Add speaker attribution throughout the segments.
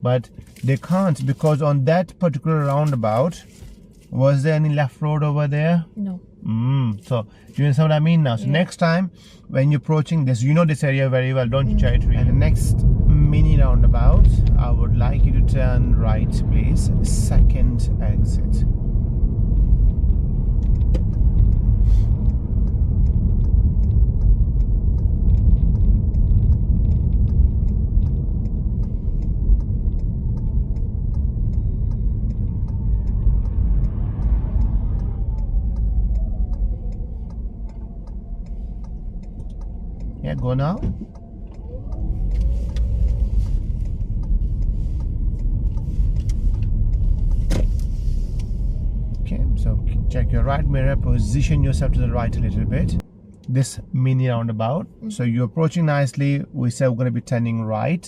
Speaker 1: But they can't, because on that particular roundabout, was there any left road over there?
Speaker 2: No.
Speaker 1: So do you understand what I mean now? So next time when you're approaching this, you know this area very well, don't you, Chaitri? And the next mini roundabout, I would like you to turn right, please. Second exit. Yeah, go now. Okay, so check your right mirror, position yourself to the right a little bit. This mini roundabout. So you're approaching nicely. We said we're going to be turning right.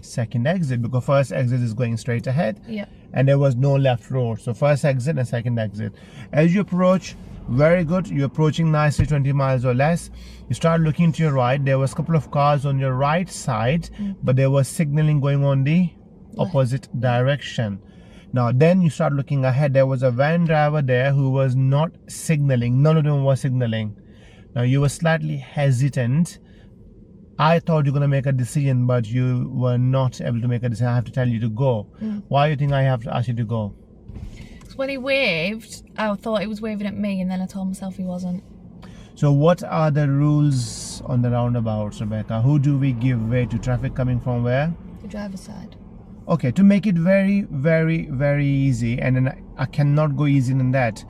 Speaker 1: Second exit, because first exit is going straight ahead.
Speaker 2: Yeah.
Speaker 1: And there was no left road. So first exit and second exit. As you approach, very good, you're approaching nicely, 20 miles or less. You start looking to your right. There was a couple of cars on your right side, but there was signaling going on the opposite direction. Now then you start looking ahead. There was a van driver there who was not signaling. None of them were signaling. Now you were slightly hesitant. I thought you were going to make a decision, but you were not able to make a decision. I have to tell you to go. Why do you think I have to ask you to go?
Speaker 2: When he waved, I thought he was waving at me, and then I told myself he wasn't.
Speaker 1: So what are the rules on the roundabouts, Rebecca? Who do we give way to? Traffic coming from where?
Speaker 2: The driver's side.
Speaker 1: Okay, to make it very, very, very easy, and then I cannot go easier than that.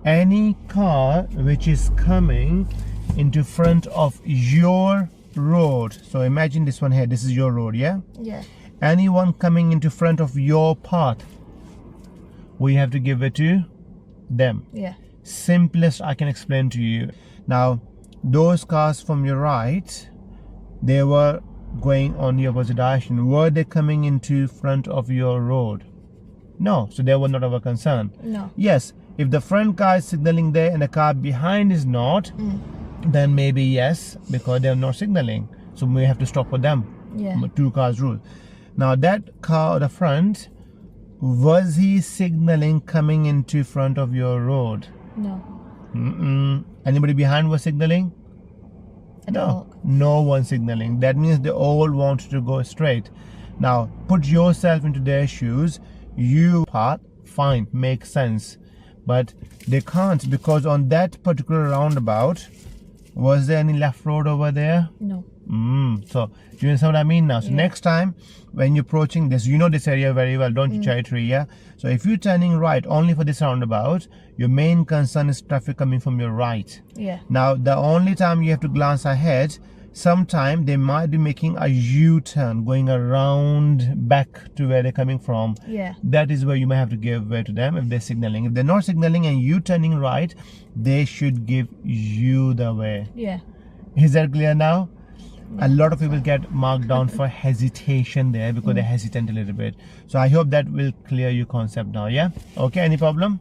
Speaker 1: Any car which is coming into front of your road, so imagine this one here, this is your road, yeah?
Speaker 2: Yeah.
Speaker 1: Anyone coming into front of your path, we have to give it to them.
Speaker 2: Yeah.
Speaker 1: Simplest I can explain to you. Now, those cars from your right, they were going on the opposite direction. Were they coming into front of your road? No, so they were not of a concern.
Speaker 2: No.
Speaker 1: Yes, if the front car is signaling there and the car behind is not, then maybe yes, because they're not signaling. So we have to stop for them.
Speaker 2: Yeah.
Speaker 1: Two cars rule. Now that car at the front, was he signaling coming into front of your road?
Speaker 2: No.
Speaker 1: Anybody behind was signaling? No, no one signaling. That means they all want to go straight. Now put yourself into their shoes. You part, fine, makes sense, but they can't, because on that particular roundabout, was there any left road over there?
Speaker 2: No.
Speaker 1: So do you understand what I mean now? So next time when you're approaching this, you know this area very well, don't you, Chaitri? Yeah. So if you're turning right only for this roundabout, your main concern is traffic coming from your right.
Speaker 2: Yeah.
Speaker 1: Now the only time you have to glance ahead, sometime they might be making a U-turn, going around back to where they're coming from.
Speaker 2: Yeah.
Speaker 1: That is where you might have to give way to them if they're signaling. If they're not signaling and you turning right, they should give you the way.
Speaker 2: Yeah.
Speaker 1: Is that clear now? A lot of people get marked down for hesitation there because they're hesitant a little bit. So I hope that will clear your concept now. Yeah. Okay. Any problem?